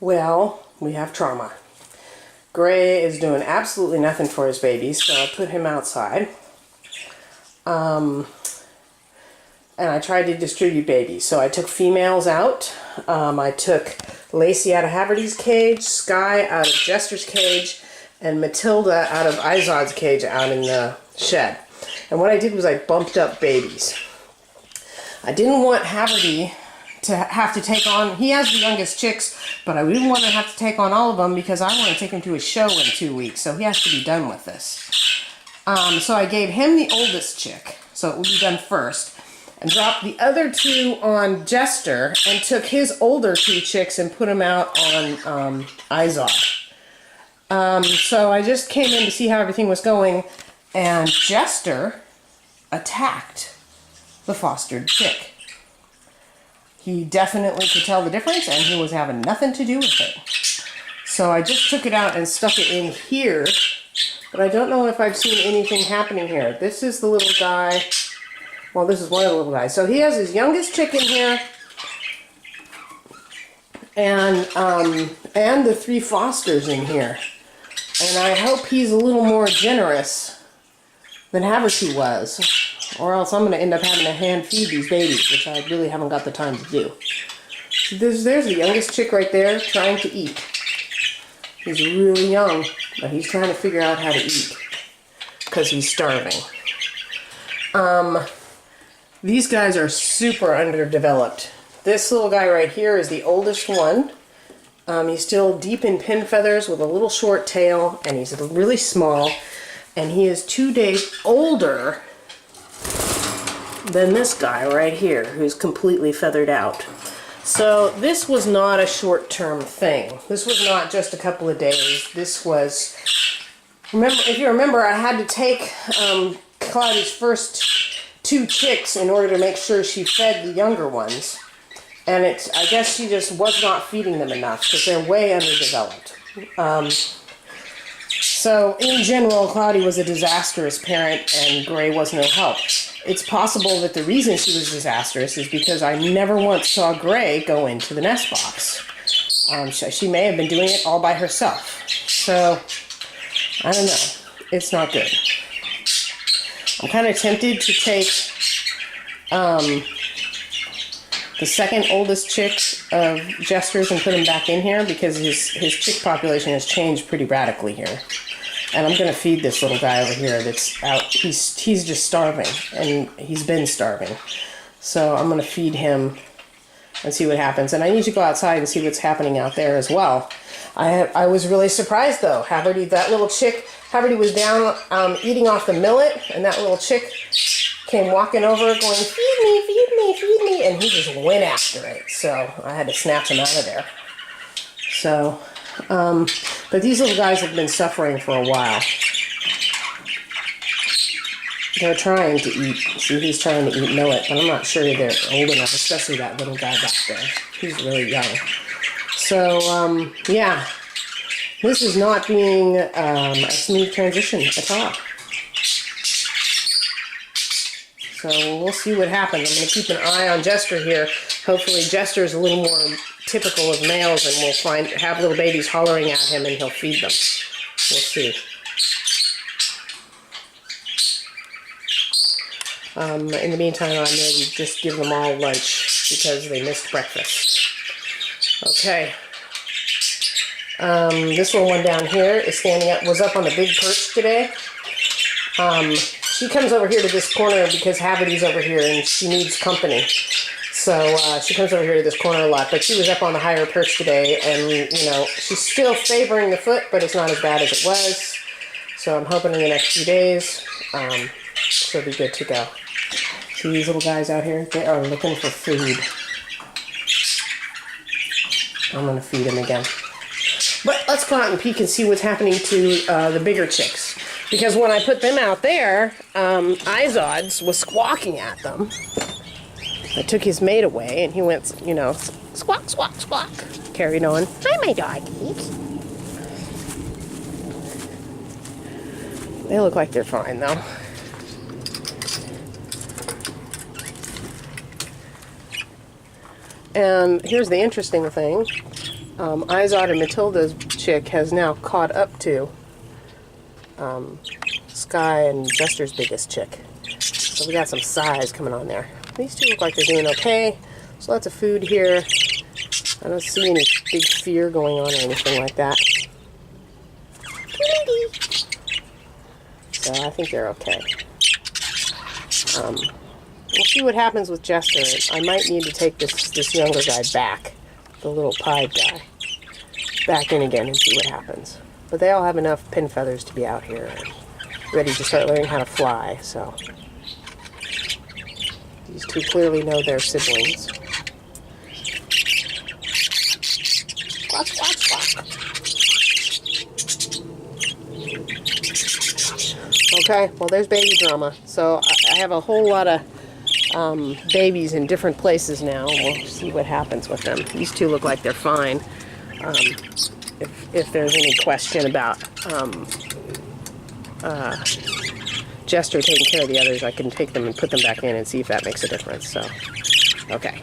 Well, we have trauma. Gray is doing absolutely nothing for his babies, so I put him outside. And I tried to distribute babies. So I took females out. I took Lacey out of Haverty's cage, Sky out of Jester's cage, and Matilda out of Izod's cage out in the shed. And what I did was I bumped up babies. I didn't want Haverty to have to take on, he has the youngest chicks, but I didn't want to have to take on all of them because I want to take him to a show in 2 weeks, so he has to be done with this. So I gave him the oldest chick, so it will be done first, and dropped the other two on Jester, and took his older 2 chicks and put them out on Izod. So I just came in to see how everything was going, and Jester attacked the fostered chick. He definitely could tell the difference, and he was having nothing to do with it. So I just took it out and stuck it in here, but I don't know if I've seen anything happening here. This is the little guy. Well, this is one of the little guys. So he has his youngest chick in here, and the 3 fosters in here. And I hope he's a little more generous than Haverty was, or else I'm going to end up having to hand feed these babies, which I really haven't got the time to do. There's the youngest chick right there trying to eat. He's really young, but he's trying to figure out how to eat because he's starving. These guys are super underdeveloped. This little guy right here is the oldest one. He's still deep in pin feathers with a little short tail, and he's really small, and he is 2 days older than this guy right here, who's completely feathered out. So this was not a short-term thing. This was not just a couple of days. This was, if you remember, I had to take Cloudy's first 2 chicks in order to make sure she fed the younger ones. And I guess she just was not feeding them enough because they're way underdeveloped. So in general, Cloudy was a disastrous parent and Gray was no help. It's possible that the reason she was disastrous is because I never once saw Gray go into the nest box. She may have been doing it all by herself. So, I don't know. It's not good. I'm kind of tempted to take the second oldest chick of Jester's and put him back in here because his chick population has changed pretty radically here. And I'm going to feed this little guy over here that's out. He's just starving, and he's been starving. So I'm going to feed him and see what happens. And I need to go outside and see what's happening out there as well. I was really surprised, though. Haverty, that little chick, Haverty was down eating off the millet, and that little chick came walking over going, feed me, feed me, feed me, and he just went after it. So I had to snatch him out of there. So, but these little guys have been suffering for a while. They're trying to eat. See, he's trying to eat millet, but I'm not sure they're old enough, especially that little guy back there. He's really young. So, yeah, this is not being a smooth transition at all. So we'll see what happens. I'm going to keep an eye on Jester here. Hopefully Jester is a little more typical of males and we'll have little babies hollering at him and he'll feed them. We'll see. In the meantime, I may just give them all lunch because they missed breakfast. Okay. This little one down here is was up on the big perch today. She comes over here to this corner because Haverty's over here and she needs company. So she comes over here to this corner a lot, but she was up on the higher perch today and, you know, she's still favoring the foot, but it's not as bad as it was. So I'm hoping in the next few days she'll be good to go. See these little guys out here? They are looking for food. I'm going to feed them again. But let's go out and peek and see what's happening to the bigger chicks. Because when I put them out there, Izod's was squawking at them. I took his mate away, and he went, you know, squawk, squawk, squawk. Carried on. Hi, my doggies. They look like they're fine, though. And here's the interesting thing. Izod and Matilda's chick has now caught up to Sky and Jester's biggest chick. So we got some size coming on there. These two look like they're doing okay. There's lots of food here. I don't see any big fear going on or anything like that. So I think they're okay. We'll see what happens with Jester. I might need to take this younger guy back, the little pied guy, back in again and see what happens. But they all have enough pin feathers to be out here and ready to start learning how to fly, so these two clearly know their siblings. Squawk, squawk, squawk. Okay, well there's baby drama. So I have a whole lot of babies in different places now. We'll see what happens with them. These two look like they're fine. If there's any question about Jester taking care of the others, I can take them and put them back in and see if that makes a difference. So, okay.